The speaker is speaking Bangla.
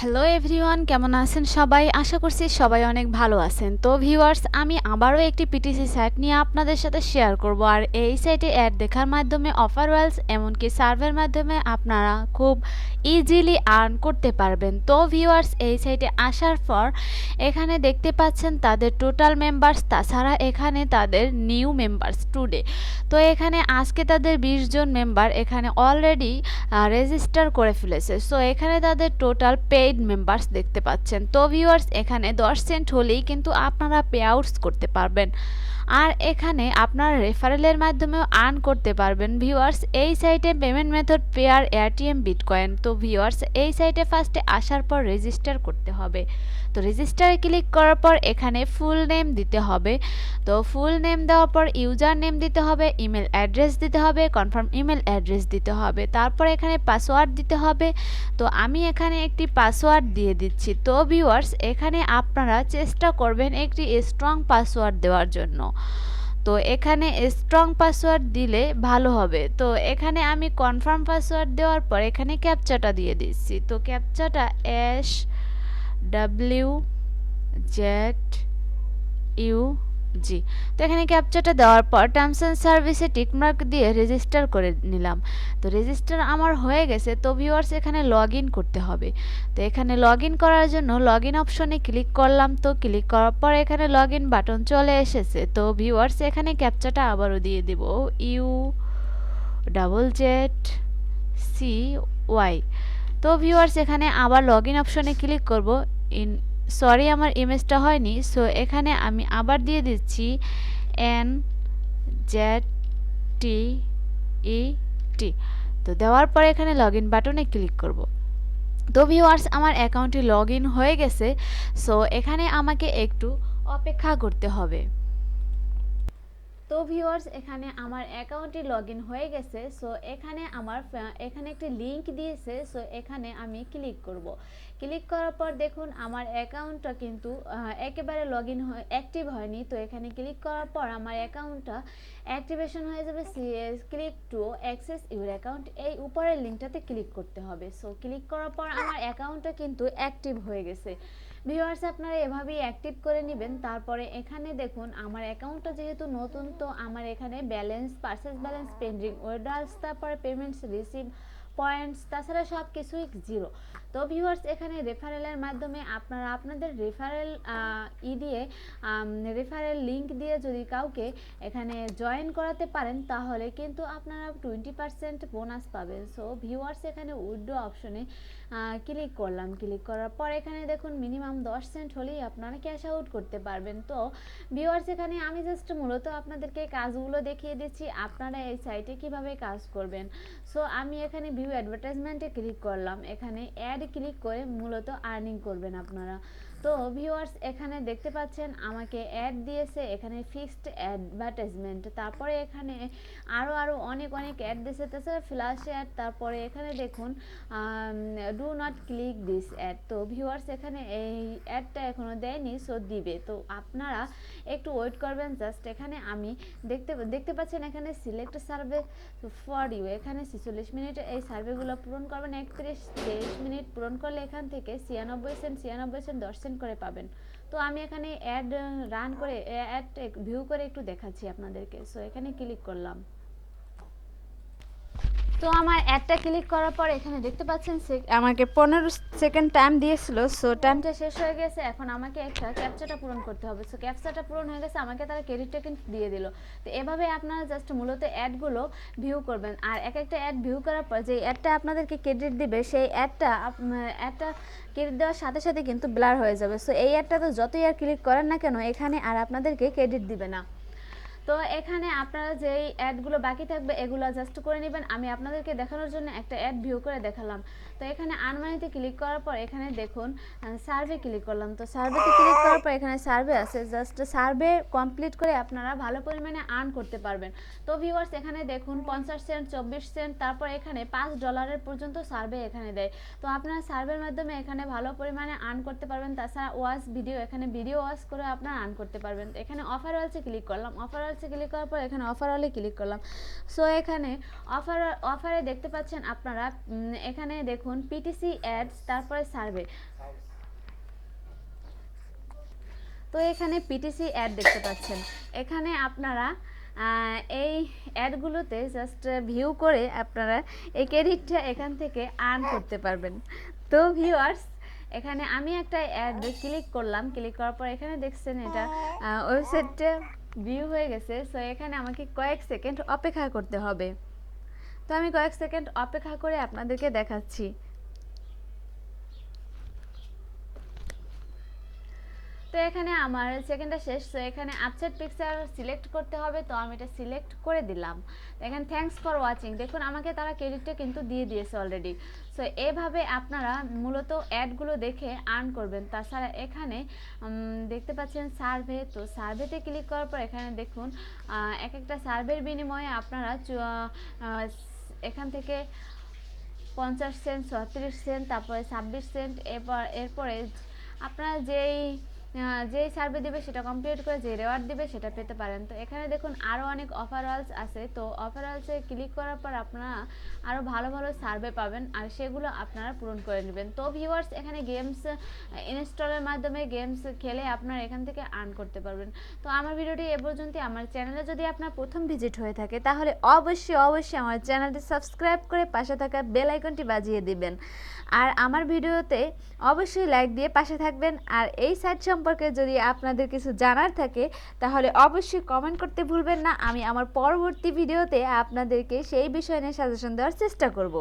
হ্যালো এভরিওয়ান, কেমন আছেন সবাই? আশা করছি সবাই অনেক ভালো আছেন। তো ভিউয়ার্স, আমি আবারও একটি পিটিসি সাইট নিয়ে আপনাদের সাথে শেয়ার করব। আর এই সাইটে অ্যাড দেখার মাধ্যমে অফার ওয়েলস এমনকি সার্ভের মাধ্যমে আপনারা খুব ইজিলি আর্ন করতে পারবেন। তো ভিউয়ার্স, এই সাইটে আসার পর এখানে দেখতে পাচ্ছেন তাদের টোটাল মেম্বার্স, তাছাড়া এখানে তাদের নিউ মেম্বার্স টুডে। তো এখানে আজকে তাদের 20 জন মেম্বার এখানে অলরেডি রেজিস্টার করে ফেলেছে। সো এখানে তাদের টোটাল পেইড মেম্বার্স দেখতে পাচ্ছেন। তো ভিউয়ার্স, এখানে 10 সেন্ট হলেই কিন্তু আপনারা পে আউটস করতে পারবেন। আর এখানে আপনারা রেফারেলের মাধ্যমেও আর্ন করতে পারবেন। ভিউয়ার্স, এই সাইটে payment method pair ATM bitcoin. তো ভিউয়ার্স, এই সাইটে ফার্স্টে আসার পর রেজিস্টার করতে হবে। তো রেজিস্টারে ক্লিক করার পর এখানে ফুল নেম দিতে হবে। তো ফুল নেম দেওয়ার পর ইউজার নেম দিতে হবে, ইমেল অ্যাড্রেস দিতে হবে, কনফার্ম ইমেল অ্যাড্রেস দিতে হবে, তারপর এখানে পাসওয়ার্ড দিতে হবে। তো আমি এখানে একটি পাসওয়ার্ড দিয়ে দিচ্ছি। তো ভিউয়ার্স, এখানে আপনারা চেষ্টা করবেন একটি স্ট্রং পাসওয়ার্ড দেওয়ার জন্য। তো এখানে স্ট্রং পাসওয়ার্ড দিলে ভালো হবে। তো এখানে আমি কনফার্ম পাসওয়ার্ড দেওয়ার পর এখানে ক্যাপচাটা দিয়ে দিচ্ছি। তো ক্যাপচাটা SWZUG। তো এখানে ক্যাপচাটা দেওয়ার পর টার্মস অ্যান্ড সার্ভিসে টিকমার্ক দিয়ে রেজিস্টার করে নিলাম। তো রেজিস্টার আমার হয়ে গেছে। তো ভিউয়ার্স, এখানে লগ ইন করতে হবে। তো এখানে লগ ইন করার জন্য লগ ইন অপশনে ক্লিক করলাম। তো ক্লিক করার পর এখানে লগ ইন বাটন চলে এসেছে। তো ভিউয়ার্স, এখানে ক্যাপচাটা আবারও দিয়ে দিব, UZZCY। তো ভিউয়ার্স, এখানে আবার লগ ইন অপশনে ক্লিক করব। সরি, আমার ইমেজটা হয়নি। সো এখানে আমি আবার দিয়ে দিচ্ছি NZTET। তো দেওয়ার পর এখানে লগ ইন বাটনে ক্লিক করব। তো ভিউয়ার্স, আমার অ্যাকাউন্টটি লগ ইন হয়ে গেছে। সো এখানে আমাকে একটু অপেক্ষা করতে হবে। তো ভিউয়ার্স, এখানে আমার অ্যাকাউন্টটি লগ ইন হয়ে গেছে। সো এখানে এখানে একটি লিংক দিয়েছে। সো এখানে আমি ক্লিক করব। ক্লিক করার পর দেখুন আমার অ্যাকাউন্টটা কিন্তু একেবারে লগ ইন অ্যাক্টিভ হয়নি। তো এখানে ক্লিক করার পর আমার অ্যাকাউন্টটা অ্যাক্টিভেশন হয়ে যাবে। Click to access your account, এই উপরের লিঙ্কটাতে ক্লিক করতে হবে। সো ক্লিক করার পর আমার অ্যাকাউন্টটা কিন্তু অ্যাক্টিভ হয়ে গেছে। ভিউয়ার্স, আপনারা এভাবেই অ্যাক্টিভ করে নেবেন। তারপরে এখানে দেখুন আমার অ্যাকাউন্টটা যেহেতু নতুন, তো আমার এখানে ব্যালেন্স, পারচেস ব্যালেন্স, পেন্ডিং উইথড্রয়ালস, তারপরে পেমেন্টস রিসিভ, পয়েন্টস, তাছাড়া সব কিছুই জিরো। তো ভিউয়ার্স, এখানে রেফারেলের মাধ্যমে আপনারা আপনাদের রেফারেল রেফারেল লিঙ্ক দিয়ে যদি কাউকে এখানে জয়েন করাতে পারেন তাহলে কিন্তু আপনারা 20% বোনাস পাবেন। সো ভিউয়ার্স, এখানে উইথড্র অপশনে ক্লিক করলাম। ক্লিক করার পর এখানে দেখুন মিনিমাম 10 সেন্ট হলেই আপনারা ক্যাশ আউট করতে পারবেন। তো ভিউয়ার্স, এখানে আমি জাস্ট মূলত আপনাদেরকে কাজগুলো দেখিয়ে দিচ্ছি, আপনারা এই সাইটে কিভাবে কাজ করবেন। সো আমি এখানে ভিউ অ্যাডভার্টাইজমেন্টে ক্লিক করলাম। এখানে অ্যাড ক্লিক করে মূলত আর্নিং করবেন আপনারা। তো ভিউয়ার্স, এখানে দেখতে পাচ্ছেন আমাকে অ্যাড দিয়েছে, এখানে ফিক্সড অ্যাডভার্টাইজমেন্ট, তারপরে এখানে আরও অনেক অ্যাড দিয়েছে, তাছাড়া ফ্ল্যাশ অ্যাড, তারপরে এখানে দেখুন do not click this ad. তো ভিউয়ার্স, এখানে এই অ্যাডটা এখনও দেয়নি, সো দিবে। তো আপনারা একটু ওয়েট করবেন। জাস্ট এখানে আমি দেখতে পাচ্ছেন এখানে সিলেক্ট সার্ভে ফর ইউ, এখানে 46 মিনিটে এই সার্ভেগুলো পূরণ করবেন। 30 মিনিট পূরণ করলে এখান থেকে 96 সেন্ট 10 সেন্ট করে পাবেন। তো আমি এখানে অ্যাড রান করে অ্যাড ভিউ করে একটু দেখাচ্ছি আপনাদেরকে। সো এখানে ক্লিক করলাম। তো আমার অ্যাডটা ক্লিক করার পর এখানে দেখতে পাচ্ছেন আমাকে 15 সেকেন্ড টাইম দিয়েছিল। সো টাইমটা শেষ হয়ে গেছে। এখন আমাকে একটা ক্যাপচাটা পূরণ করতে হবে। সো ক্যাপচাটা পূরণ হয়ে গেছে, আমাকে তারা ক্রেডিট টোকেন দিয়ে দিল। তো এভাবে আপনারা জাস্ট মূলত অ্যাডগুলো ভিউ করবেন। আর একটা অ্যাড ভিউ করার পর যে অ্যাডটা আপনাদেরকে ক্রেডিট দিবে, সেই অ্যাডটা ক্রেডিট দেওয়ার সাথে সাথে কিন্তু ব্লার হয়ে যাবে। সো এই অ্যাডটা তো যতই আর ক্লিক করেন না কেন, এখানে আর আপনাদেরকে ক্রেডিট দিবে না। তো এখানে আপনারা যেই অ্যাডগুলো বাকি থাকবে এগুলো জাস্ট করে নেবেন। আমি আপনাদেরকে দেখানোর জন্য একটা অ্যাড ভিউ করে দেখালাম। তো এখানে আনমানিতে ক্লিক করার পর এখানে দেখুন সার্ভে ক্লিক করলাম। তো সার্ভেতে ক্লিক করার পর এখানে সার্ভে আছে, জাস্ট সার্ভে কমপ্লিট করে আপনারা ভালো পরিমাণে আর্ন করতে পারবেন। তো ভিউয়ার্স, এখানে দেখুন 50 সেন্ট, 24 সেন্ট, তারপর এখানে $5 পর্যন্ত সার্ভে এখানে দেয়। তো আপনারা সার্ভের মাধ্যমে এখানে ভালো পরিমাণে আর্ন করতে পারবেন। তাছাড়া এখানে ভিডিও ওয়াচ করে আপনারা আর্ন করতে পারবেন। এখানে অফার ওয়ালসে ক্লিক করলাম। অফার ওয়ালসে ওয়ার্ডসে ক্লিক করার পর এখানে অফারলে ক্লিক করলাম। সো এখানে অফারে দেখতে পাচ্ছেন আপনারা, এখানে দেখুন পিটিসি অ্যাডস, তারপরে সার্ভে। তো এখানে পিটিসি অ্যাড দেখতে পাচ্ছেন। এখানে আপনারা এই অ্যাডগুলোতে জাস্ট ভিউ করে আপনারা এই ক্রেডিটটা এখান থেকে আর্ন করতে পারবেন। তো ভিউয়ার্স, এখানে আমি একটা অ্যাড ক্লিক করলাম, ক্লিক করার পর এখানে দেখছেন এটা ওয়েবসাইটটা ভিউ হয়ে গেছে। সো এখানে আমাকে কয়েক সেকেন্ড অপেক্ষা করতে হবে। তো আমি কয়েক সেকেন্ড অপেক্ষা করে আপনাদেরকে দেখাচ্ছি। তো এখানে আমার সেকেন্ডটা শেষ। তো এখানে আপসেট পিকচার সিলেক্ট করতে হবে, তো আমি এটা সিলেক্ট করে দিলাম। এখানে থ্যাঙ্কস ফর ওয়াচিং, দেখুন আমাকে তারা ক্রেডিটটা কিন্তু দিয়ে দিয়েছে অলরেডি। সো এভাবে আপনারা মূলত অ্যাডগুলো দেখে আর্ন করবেন। তাছাড়া এখানে দেখতে পাচ্ছেন সার্ভে, তো সার্ভেতে ক্লিক করার পর এখানে দেখুন এক একটা সার্ভের বিনিময়ে আপনারা এখান থেকে 50 সেন্ট, 36 সেন্ট, তারপরে 26 সেন্ট, এরপরে আপনারা যেই সার্ভে দিবে সেটা কমপ্লিট করে যে রেওয়ার্ড দিবে সেটা পেতে পারেন। তো এখানে দেখুন আরও অনেক অফারওয়ালস আছে। তো অফারওয়ালসে ক্লিক করার পর আপনারা আরও ভালো ভালো সার্ভে পাবেন, আর সেগুলো আপনারা পূরণ করে নেবেন। তো ভিউয়ার্স, এখানে গেমস ইনস্টলের মাধ্যমে গেমস খেলে আপনারা এখান থেকে আর্ন করতে পারবেন। তো আমার ভিডিওটি এ পর্যন্তই। আমার চ্যানেলে যদি আপনার প্রথম ভিজিট হয়ে থাকে তাহলে অবশ্যই আমার চ্যানেলটি সাবস্ক্রাইব করে পাশে থাকা বেল আইকনটি বাজিয়ে দিবেন, আর আমার ভিডিওতে অবশ্যই লাইক দিয়ে পাশে থাকবেন। আর এই সাইট সম্পর্কে যদি আপনাদের কিছু জানার থাকে তাহলে অবশ্যই কমেন্ট করতে ভুলবেন না। আমি আমার পরবর্তী ভিডিওতে আপনাদেরকে সেই বিষয় নিয়ে সাজেশন দেওয়ার চেষ্টা করব।